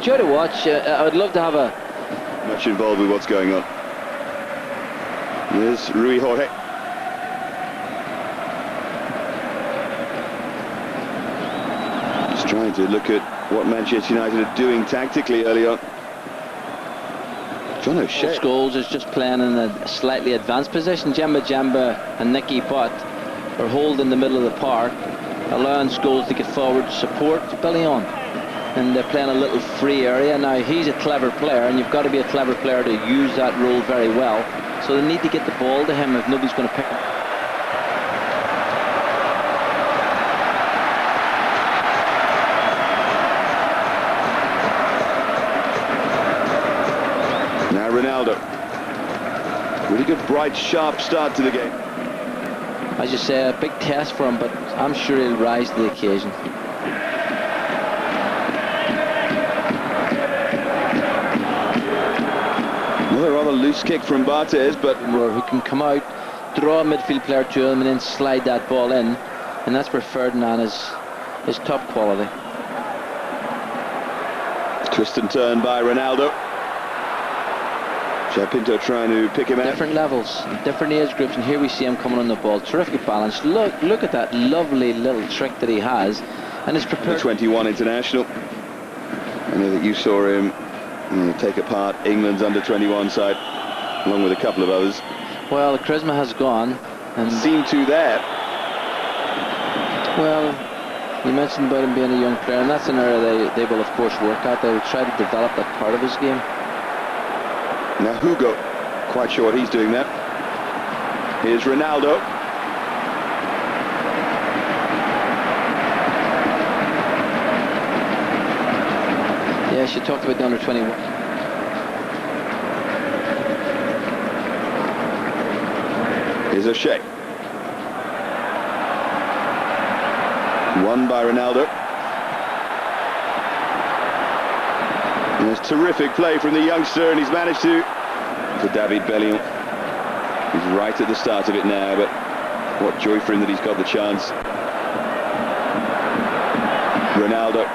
joy to watch. I would love to have a... Much involved with what's going on. There's Rui Jorge. Just trying to look at what Manchester United are doing tactically early on. John O'Shea. Scholes is just playing in a slightly advanced position. Djemba and Nicky Butt are holding in the middle of the park, allowing Scholes to get forward to support Billion. And they're playing a little free area. Now, he's a clever player, and you've got to be a clever player to use that role very well. So they need to get the ball to him if nobody's going to pick him. Now Ronaldo. Really good, bright, sharp start to the game. As you say, a big test for him, but I'm sure he'll rise to the occasion. Another rather loose kick from Barthez, but who can come out, draw a midfield player to him, and then slide that ball in, and that's where Ferdinand is top quality. Twist and turn by Ronaldo. João Pinto trying to pick him out. Different levels, different age groups, and here we see him coming on the ball. Terrific balance. Look at that lovely little trick that he has, and is prepared. The 21 international. I know that you saw him take apart England's under-21 side, along with a couple of others. Well, the charisma has gone, and seemed to there. Well, you mentioned about him being a young player, and that's an area they will of course work at. They will try to develop that part of his game. Now Hugo, quite sure what he's doing there. Here's Ronaldo. Yes, you talked about the under-21. Here's O'Shea. Won by Ronaldo. And there's terrific play from the youngster, and he's managed to David Bellion. He's right at the start of it now, but what joy for him that he's got the chance. Ronaldo.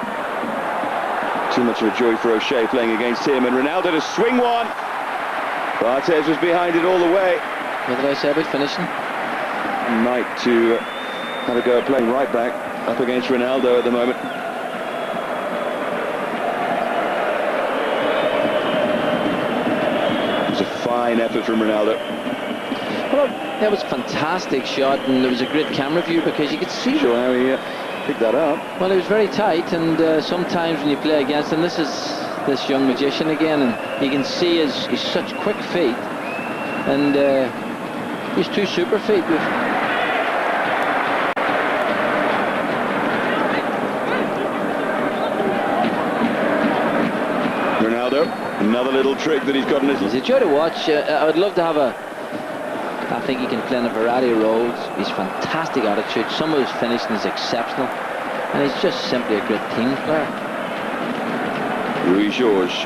Too much of a joy for O'Shea playing against him, and Ronaldo to swing one. Barthez was behind it all the way. What did I say about finishing? Knight to have a go at playing right back up against Ronaldo at the moment. It was a fine effort from Ronaldo. Well, that was a fantastic shot, and there was a great camera view because you could see. Sure, how he picked that up. Well, it was very tight, and sometimes when you play against him, this is this young magician again, and you can see he's such quick feet, and he's two super feet. Ronaldo, another little trick that he's got in his... It's a joy to watch. I would love to have a... I think he can play in a variety of roles. He's fantastic attitude. Some of his finishing is exceptional, and he's just simply a great team player. Rui Jorge.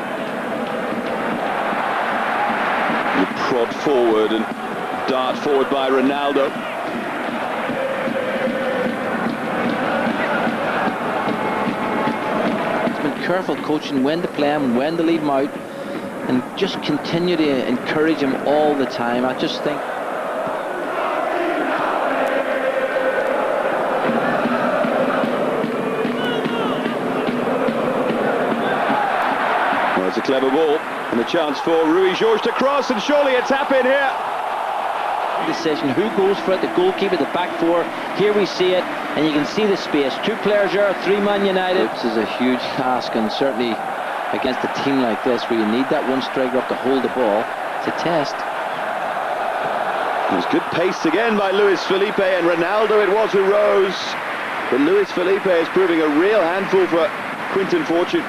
You prod forward and dart forward by Ronaldo. He's been careful coaching when to play him, when to leave him out, and just continue to encourage him all the time. I just think... It's a clever ball and a chance for Rui Jorge to cross, and surely a tap in here. Decision who goes for it, the goalkeeper, the back four. Here we see it, and you can see the space. Two players there, three-man United. This is a huge task, and certainly against a team like this where you need that one striker up to hold the ball. It's a test. It was good pace again by Luis Felipe, and Ronaldo it was who rose. But Luis Felipe is proving a real handful for Quinton Fortune.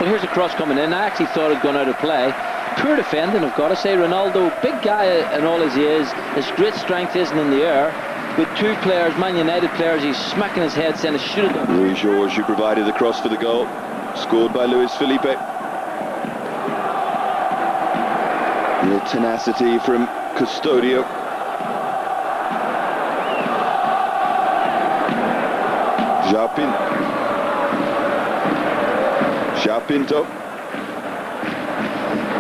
Well, here's a cross coming in. I actually thought it had gone out of play. Poor defending, I've got to say. Ronaldo, big guy and all as he is. His great strength isn't in the air. With two players, Man United players, he's smacking his head saying, shoot it. Rui Jorge, who provided the cross for the goal. Scored by Luis Felipe. Real tenacity from Custodio. João Pinto.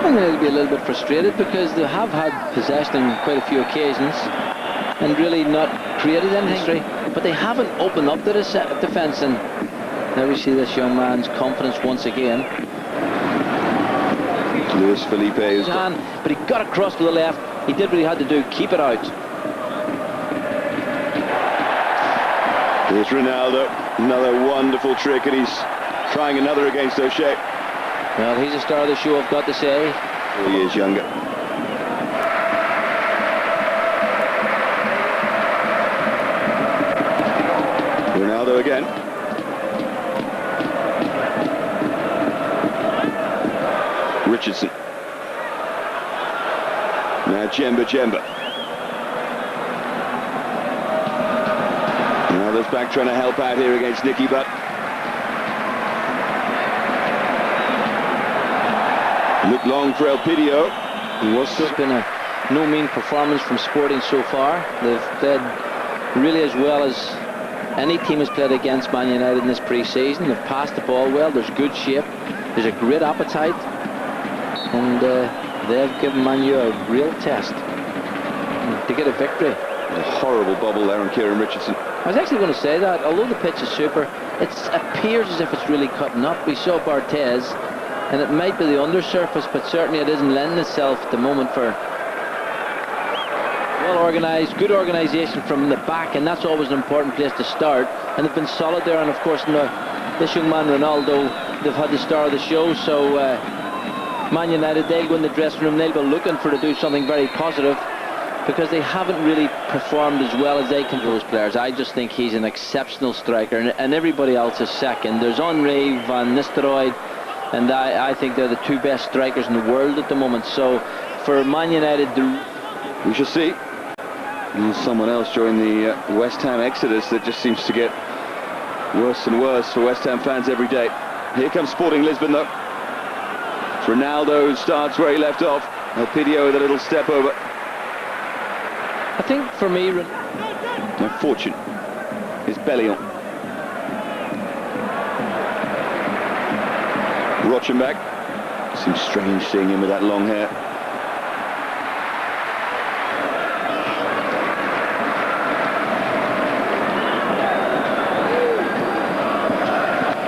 And they'll be a little bit frustrated because they have had possession on quite a few occasions and really not created anything. But they haven't opened up the defence, and now we see this young man's confidence once again. Luis Felipe is but he got across to the left. He did what he had to do, keep it out. Here's Ronaldo, another wonderful trick, and he's trying another against O'Shea. Well, he's a star of the show, I've got to say. 4 years younger. Ronaldo again. Richardson. Now Djemba. Ronaldo's back trying to help out here against Nicky Butt. Looked long for Elpidio. It's been a no mean performance from Sporting so far. They've played really as well as any team has played against Man United in this pre-season. They've passed the ball well, there's good shape, there's a great appetite, and they've given Man U a real test to get a victory. A horrible bubble there on Kieran Richardson. I was actually going to say that, although the pitch is super, it appears as if it's really cutting up. We saw Barthez, and it might be the undersurface, but certainly it isn't lending itself at the moment for well organised, good organisation from the back, and that's always an important place to start. And they've been solid there, and of course this young man Ronaldo, they've had the star of the show, so Man United, they'll go in the dressing room, they'll be looking to do something very positive, because they haven't really performed as well as they can, those players. I just think he's an exceptional striker, and everybody else is second. There's Henry, Van Nistelrooy, and I think they're the two best strikers in the world at the moment. So for Man United, we shall see. And someone else joined the West Ham exodus that just seems to get worse and worse for West Ham fans every day. Here comes Sporting Lisbon though. Ronaldo starts where he left off. Elpidio with a little step over. I think for me, No fortune is Bellion. Rochenbach. Seems strange seeing him with that long hair.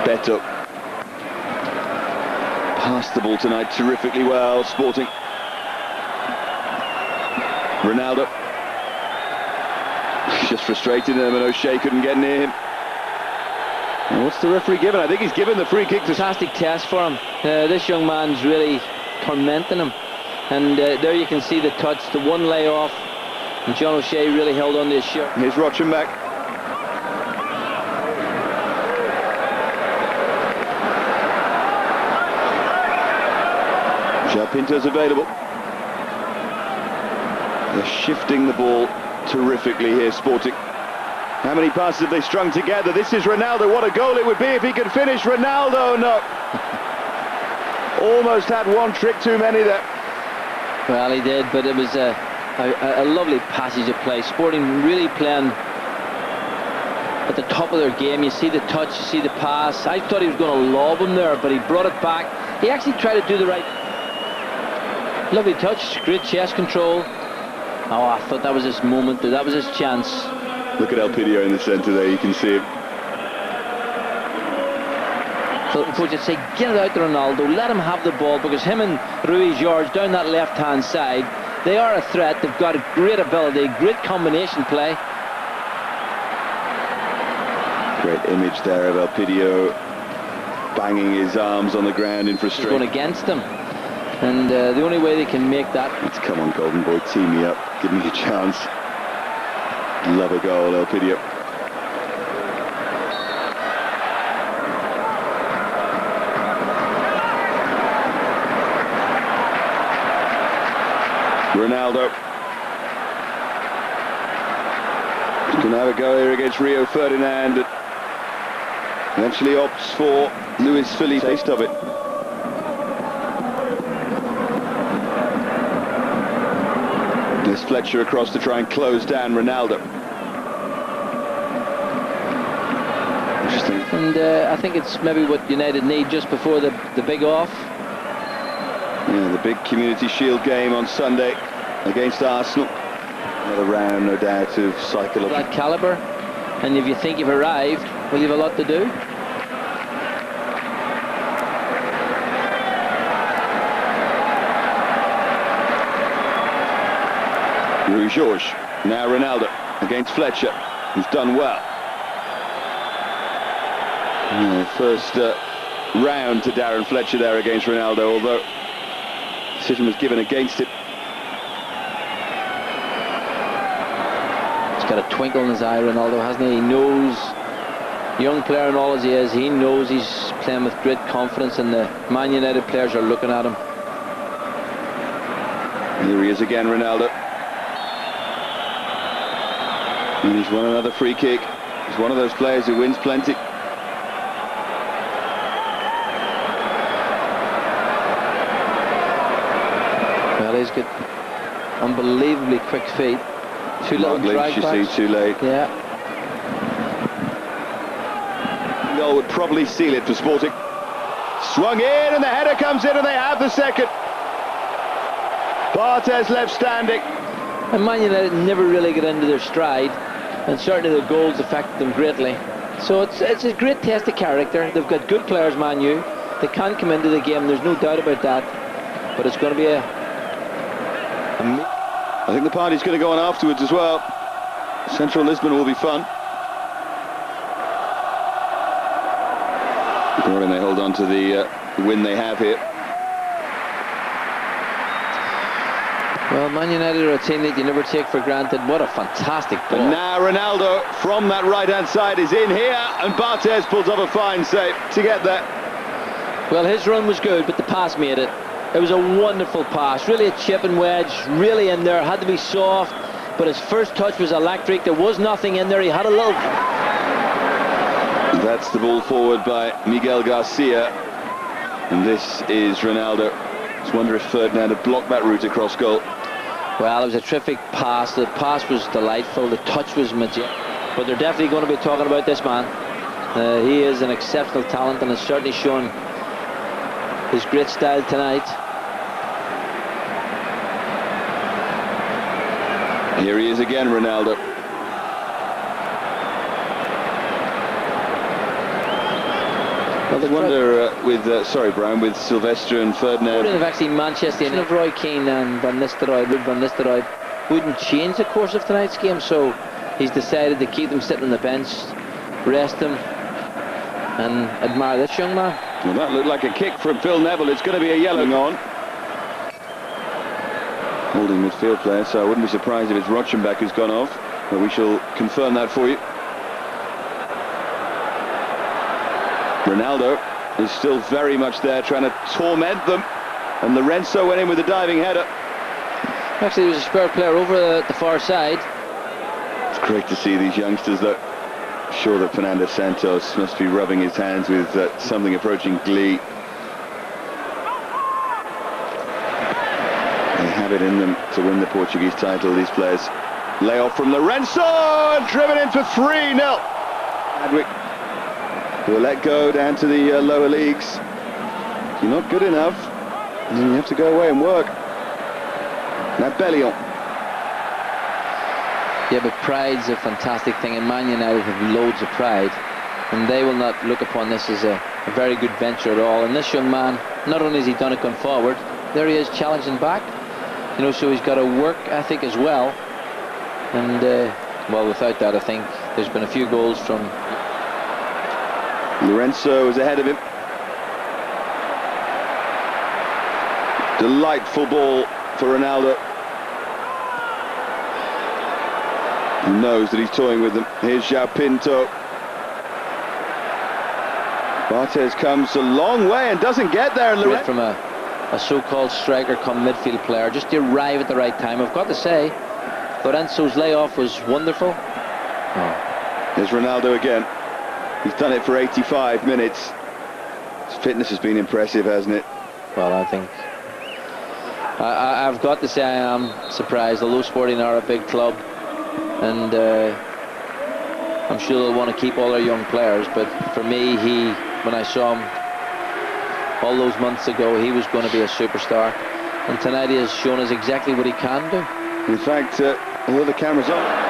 Beto. Passed the ball tonight terrifically well, Sporting. Ronaldo. He's just frustrated him, and O'Shea couldn't get near him. And what's the referee given? I think he's given the free kick to... Fantastic test for him. This young man's really tormenting him. And there you can see the touch, the one layoff. And John O'Shea really held on to his shirt. Here's Rochenbach. João Pinto's available. They're shifting the ball terrifically here, Sporting. How many passes have they strung together? This is Ronaldo. What a goal it would be if he could finish. Ronaldo, no. Almost had one trick too many there. Well, he did, but it was a lovely passage of play. Sporting really playing at the top of their game. You see the touch, you see the pass. I thought he was going to lob him there, but he brought it back. He actually tried to do the right... Lovely touch, great chest control. Oh, I thought that was his moment, that was his chance. Look at Elpidio in the centre there, you can see him. So coach would say, get it out to Ronaldo, let him have the ball, because him and Ruiz George down that left-hand side, they are a threat. They've got a great ability, great combination play. Great image there of Elpidio banging his arms on the ground in frustration. Going against him. And the only way they can make that... Let's come on, Golden Boy, tee me up, give me a chance. Love a goal, Elpidio. Ronaldo. He's going to have a go here against Rio Ferdinand. Eventually opts for Luis Felipe. Taste of it. There's Fletcher across to try and close down Ronaldo. Interesting. And I think it's maybe what United need just before the big off. Yeah, the big Community Shield game on Sunday against Arsenal. Another round, no doubt, of psychological. That calibre, and if you think you've arrived, well, you've a lot to do. Rui Jorge, now Ronaldo against Fletcher, who's done well. Yeah, first round to Darren Fletcher there against Ronaldo, although decision was given against it. He's got a twinkle in his eye, Ronaldo, hasn't he? He knows, young player and all as he is, he knows he's playing with great confidence, and the Man United players are looking at him. Here he is again, Ronaldo. And he's won another free kick. He's one of those players who wins plenty. Well, he's got unbelievably quick feet. Two little drag you backs. see, too late. Yeah. Goal would probably seal it for Sporting. Swung in, and the header comes in, and they have the second. Barthez left standing. And Man United never really get into their stride, and certainly the goals affected them greatly. So it's a great test of character. They've got good players, Man U. They can come into the game, there's no doubt about that. But it's going to be I think the party's going to go on afterwards as well. Central Lisbon will be fun. Providing they hold on to the win they have here. Well, Man United are a team that you never take for granted. What a fantastic ball. And now Ronaldo from that right-hand side is in here, and Barthez pulls off a fine save to get there. Well, his run was good, but the pass made it. It was a wonderful pass, really a chip and wedge, really in there, had to be soft, but his first touch was electric. There was nothing in there, he had a little... That's the ball forward by Miguel Garcia, and this is Ronaldo. Just wonder if Ferdinand had blocked that route across goal. Well, it was a terrific pass. The pass was delightful, the touch was majestic, but they're definitely going to be talking about this man. He is an exceptional talent, and has certainly shown his great style tonight. Here he is again, Ronaldo. I wonder sorry, Brian, with Sylvester and Ferdinand. Have actually Manchester United, Roy Keane and Van Nistelrooy wouldn't change the course of tonight's game, so he's decided to keep them sitting on the bench, rest them, and admire this young man. Well, that looked like a kick from Phil Neville. It's going to be a yellow on. Holding midfield player, so I wouldn't be surprised if it's Rochenbach who's gone off, but we shall confirm that for you. Ronaldo is still very much there, trying to torment them, and Lorenzo went in with a diving header. Actually, there was a spare player over the far side. It's great to see these youngsters, though. I'm sure that Fernando Santos must be rubbing his hands with something approaching glee. They have it in them to win the Portuguese title, these players. Lay off from Lorenzo, and driven in for 3-0. Adwick will let go down to the lower leagues. If you're not good enough, then you have to go away and work. Now Bellion. Yeah, but pride's a fantastic thing, and Man United have loads of pride, and they will not look upon this as a very good venture at all. And this young man, not only has he done it going forward, there he is challenging back, you know, so he's got a work ethic as well. And well, without that, I think there's been a few goals from Lorenzo is ahead of him. Delightful ball for Ronaldo. He knows that he's toying with them. Here's João Pinto. Barthez comes a long way and doesn't get there. From a so-called striker come midfield player, just to arrive at the right time. I've got to say, Lorenzo's layoff was wonderful. There's Ronaldo again. He's done it for 85 minutes. His fitness has been impressive, hasn't it? Well, I think I've got to say I am surprised, although Sporting are a big club, and I'm sure they'll want to keep all their young players, but for me, when I saw him all those months ago, he was going to be a superstar, and tonight he has shown us exactly what he can do. In fact, although the camera's on,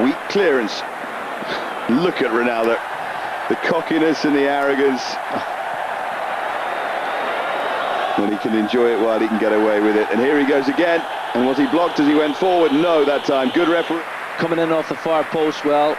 weak clearance. Look at Ronaldo, the cockiness and the arrogance. But he can enjoy it while he can get away with it. And here he goes again. And was he blocked as he went forward? No, that time. Good referee. Coming in off the far post well.